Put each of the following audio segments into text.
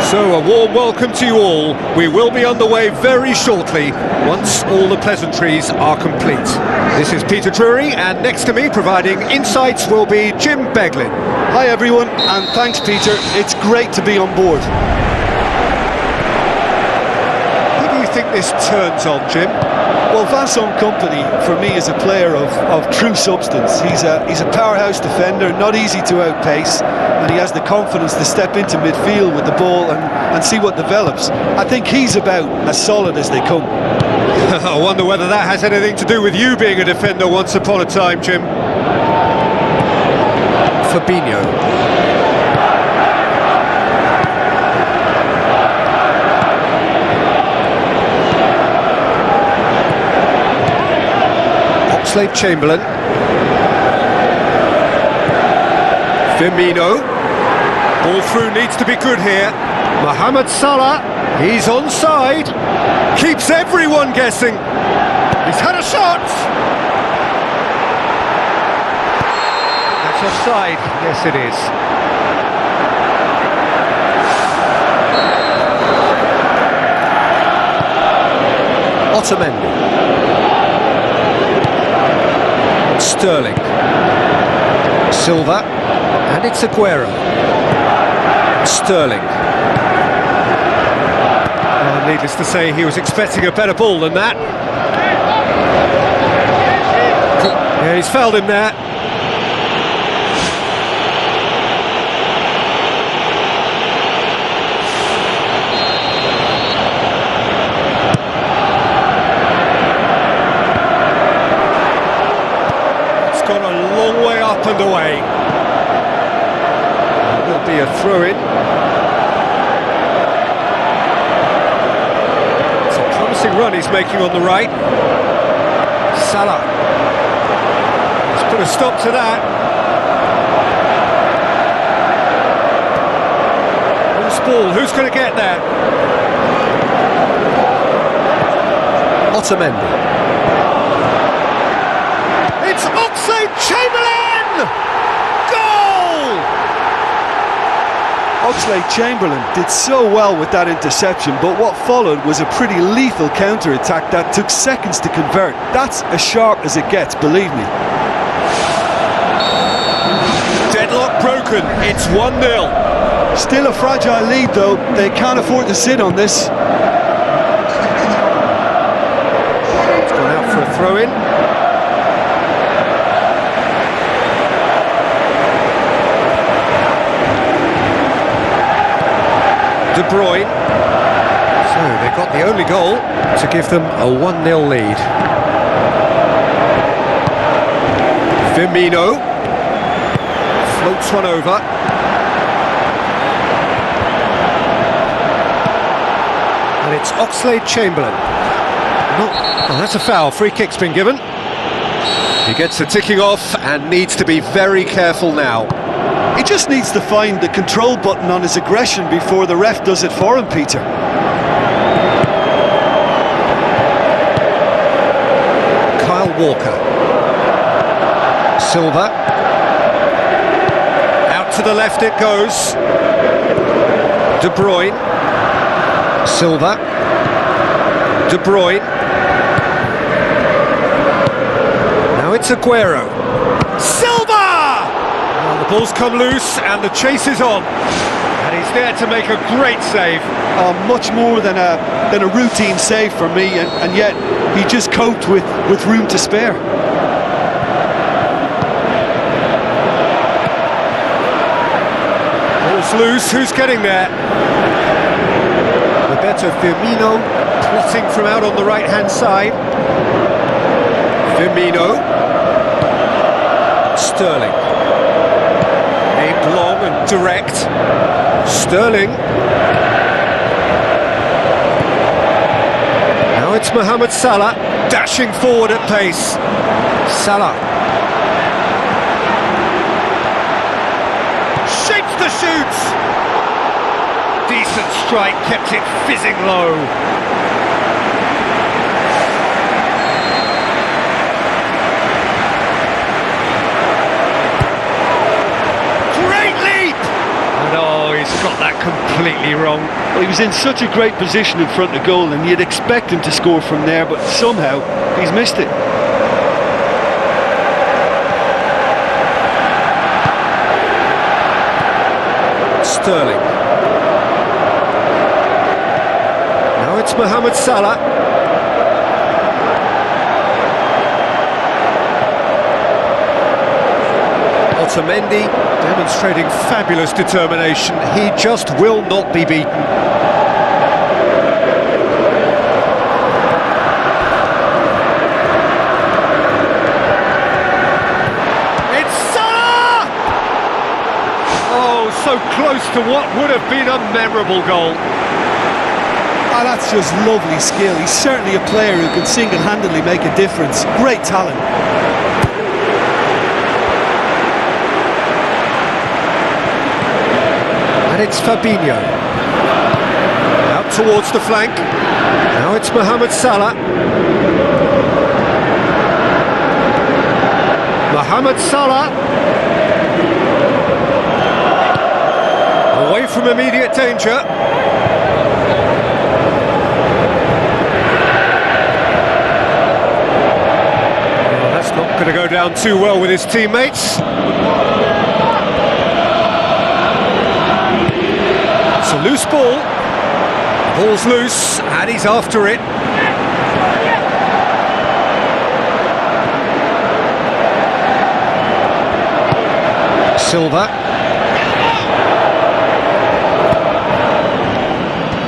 So a warm welcome to you all. We will be underway very shortly once all the pleasantries are complete. This is Peter Drury, and next to me providing insights will be Jim Beglin. Hi everyone, and thanks Peter, it's great to be on board. Who do you think this turns on, Jim? Well, Vincent Kompany for me is a player of true substance. He's a powerhouse defender, not easy to outpace, and he has the confidence to step into midfield with the ball and see what develops. I think he's about as solid as they come. I wonder whether that has anything to do with you being a defender once upon a time, Jim. Fabinho. Chamberlain, Firmino, ball through needs to be good here. Mohamed Salah, he's onside, keeps everyone guessing. He's had a shot. That's offside. Yes, it is. Otamendi. Sterling, Silva, and it's Aguero. Sterling. Oh, needless to say, he was expecting a better ball than that. Yeah, he's fouled him there. Gone a long way up and away. There'll be a throw-in. It's a promising run he's making on the right. Salah. Let's put a stop to that. Loose ball, who's going to get there? Otamendi. Chamberlain! Goal! Oxlade-Chamberlain did so well with that interception, but what followed was a pretty lethal counter-attack that took seconds to convert. That's as sharp as it gets, believe me. Deadlock broken, it's 1-0. Still a fragile lead though, they can't afford to sit on this. It's gone out for a throw-in. De Bruyne, so they got the only goal to give them a 1-0 lead. Firmino floats one over. And it's Oxlade-Chamberlain. Oh, that's a foul, free kick's been given. He gets the ticking off and needs to be very careful now. He just needs to find the control button on his aggression before the ref does it for him, Peter. Kyle Walker. Silva. Out to the left it goes. De Bruyne. Silva. De Bruyne. Now it's Aguero. Silva! The ball's come loose and the chase is on, and he's there to make a great save. Much more than a routine save for me, and yet he just coped with room to spare. Ball's loose, who's getting there? Roberto Firmino plotting from out on the right hand side. Firmino. Sterling. Aimed long and direct. Sterling. Now it's Mohamed Salah, dashing forward at pace. Salah. Shapes the shoots. Decent strike, kept it fizzing low. got that completely wrong. Well, he was in such a great position in front of goal, and you'd expect him to score from there, but somehow he's missed it. Sterling. Now it's Mohamed Salah. Otamendi demonstrating fabulous determination. He just will not be beaten. It's Salah! Oh, so close to what would have been a memorable goal. Oh, that's just lovely skill. He's certainly a player who can single-handedly make a difference. Great talent. And it's Fabinho. Out towards the flank. Now it's Mohamed Salah. Mohamed Salah. Away from immediate danger. Well, that's not going to go down too well with his teammates. It's a loose ball. Ball's loose, and he's after it. Silva.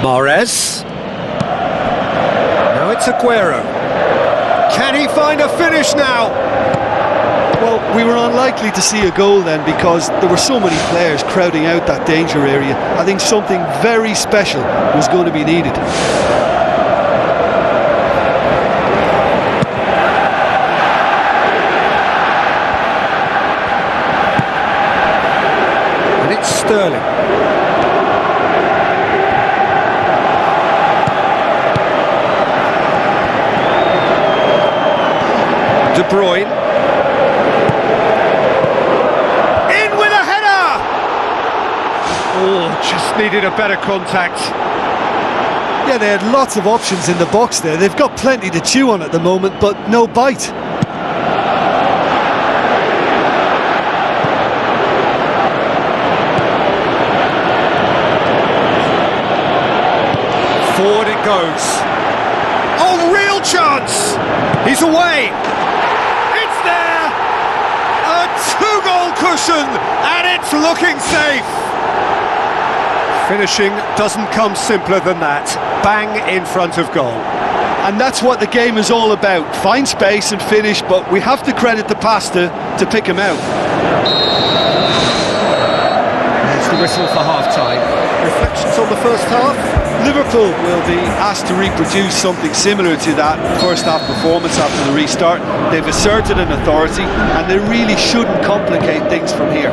Mahrez. Now it's Aguero. Can he find a finish now? Well, we were unlikely to see a goal then because there were so many players crowding out that danger area. I think something very special was going to be needed. And it's Sterling. De Bruyne. Oh, just needed a better contact. Yeah, they had lots of options in the box there. They've got plenty to chew on at the moment, but no bite. Forward it goes. Oh, real chance! He's away! It's there! A two-goal cushion, and it's looking safe! Finishing doesn't come simpler than that. Bang in front of goal. And that's what the game is all about. Find space and finish, but we have to credit the passer to pick him out. There's the whistle for half-time. Reflections on the first half? Liverpool will be asked to reproduce something similar to that first half performance after the restart. They've asserted an authority, and they really shouldn't complicate things from here.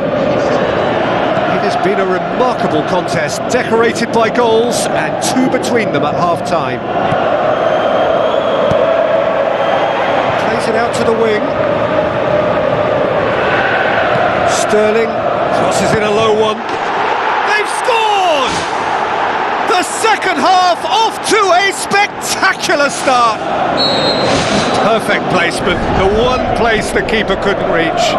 It has been a remarkable contest, decorated by goals and two between them at half-time. Plays it out to the wing. Sterling crosses in a low one. They've scored! The second half off to a spectacular start. Perfect placement, the one place the keeper couldn't reach.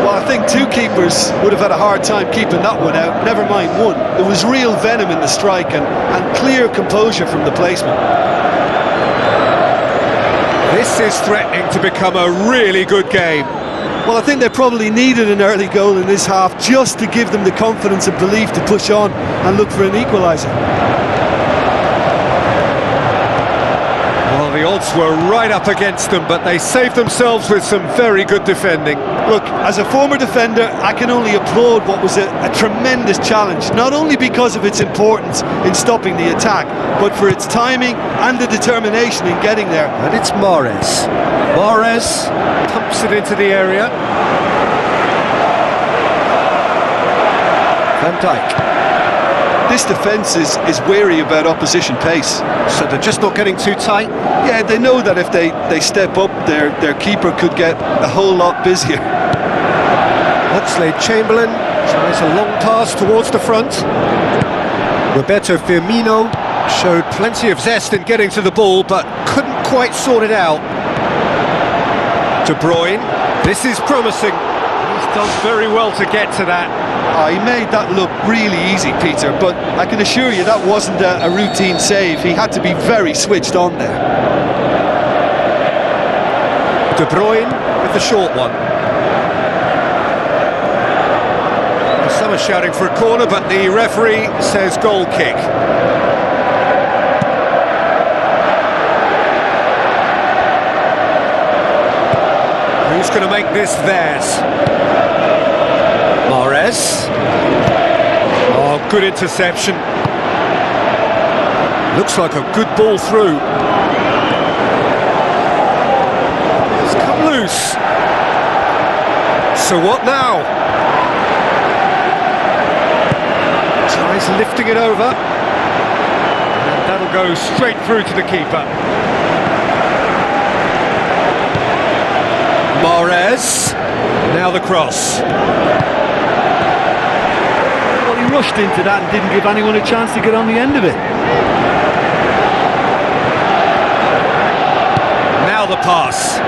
Well, I think two keepers would have had a hard time keeping that one out, never mind one. There was real venom in the strike and clear composure from the placement. This is threatening to become a really good game. Well, I think they probably needed an early goal in this half just to give them the confidence and belief to push on and look for an equaliser. Well, the odds were right up against them, but they saved themselves with some very good defending. Look, as a former defender, I can only applaud what was a tremendous challenge, not only because of its importance in stopping the attack, but for its timing and the determination in getting there. And it's Mahrez. Mahrez pumps it into the area. Van Dijk. This defence is wary about opposition pace. So they're just not getting too tight? Yeah, they know that if they step up, their keeper could get a whole lot busier. Oxlade-Chamberlain tries a long pass towards the front. Roberto Firmino showed plenty of zest in getting to the ball, but couldn't quite sort it out. De Bruyne, this is promising. He's done very well to get to that. Oh, he made that look really easy, Peter, but I can assure you that wasn't a routine save. He had to be very switched on there. De Bruyne with the short one. Some are shouting for a corner, but the referee says goal kick. Who's going to make this theirs? Mahrez. Oh, good interception. Looks like a good ball through. It's come loose. So what now? Tries lifting it over. And that'll go straight through to the keeper. Mahrez, now the cross. Well, he rushed into that and didn't give anyone a chance to get on the end of it. Now the pass.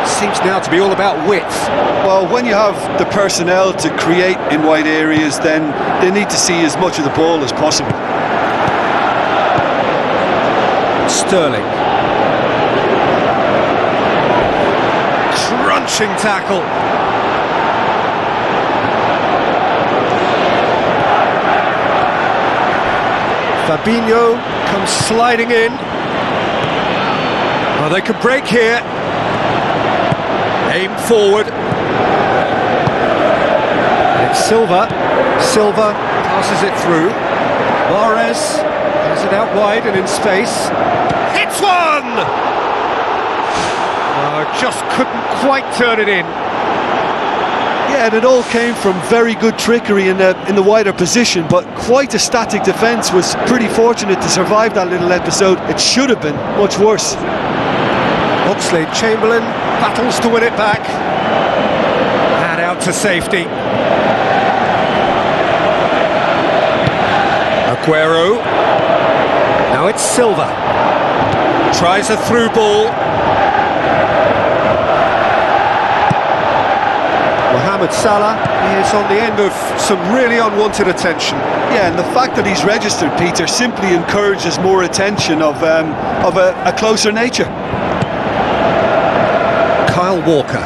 Seems now to be all about width. Well, when you have the personnel to create in wide areas, then they need to see as much of the ball as possible. Sterling. Crunching tackle. Fabinho comes sliding in. Oh, they could break here. Aim forward. And it's Silva. Silva passes it through. Mahrez has it out wide and in space. Hits one! Just couldn't quite turn it in. Yeah, and it all came from very good trickery in the wider position, but quite a static defence. Was pretty fortunate to survive that little episode. It should have been much worse. Oxlade-Chamberlain battles to win it back. And out to safety. Aguero. Now it's Silva. Tries a through ball. Mohamed Salah is on the end of some really unwanted attention. Yeah, and the fact that he's registered, Peter, simply encourages more attention of a closer nature. Kyle Walker.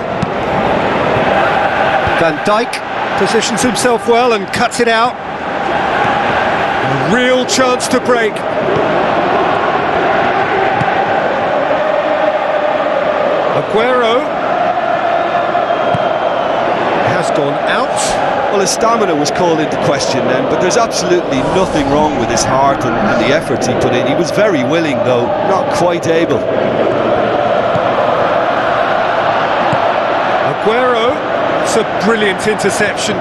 Van Dijk positions himself well and cuts it out. A real chance to break. Aguero has gone out. Well, his stamina was called into question then, but there's absolutely nothing wrong with his heart and the efforts he put in. He was very willing, though not quite able. Aguero, it's a brilliant interception.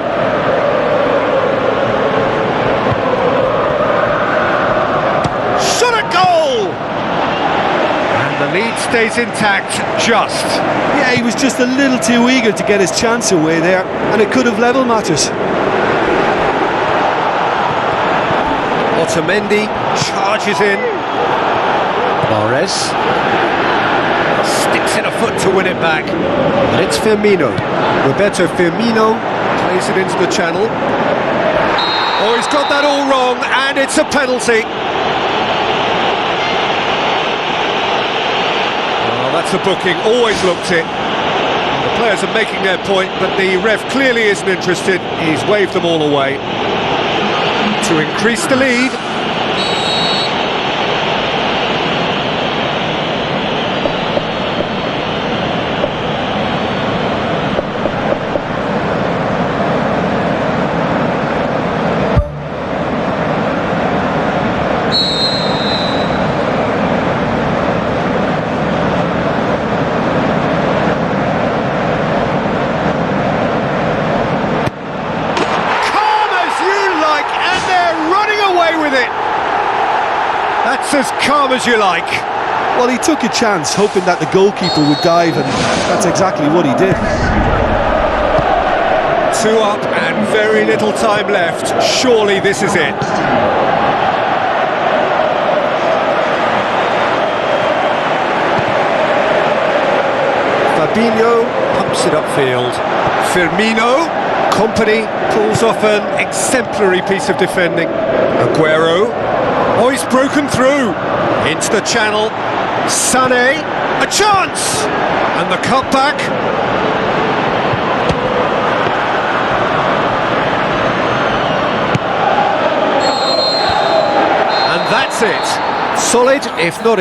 Shot a goal! And the lead stays intact, just. Yeah, he was just a little too eager to get his chance away there, and it could have level matters. Otamendi charges in. Mahrez sticks in a foot to win it back. And it's Firmino. Roberto Firmino plays it into the channel. Oh, he's got that all wrong, and it's a penalty. Oh, that's a booking, always looked it. The players are making their point, but the ref clearly isn't interested. He's waved them all away. To increase the lead. That's as calm as you like. Well, he took a chance, hoping that the goalkeeper would dive, and that's exactly what he did. 2 up and very little time left. Surely this is it. Fabinho pumps it upfield. Firmino, Company pulls off an exemplary piece of defending. Aguero, oh, he's broken through into the channel. Sané, a chance, and the cutback. And that's it. Solid, if not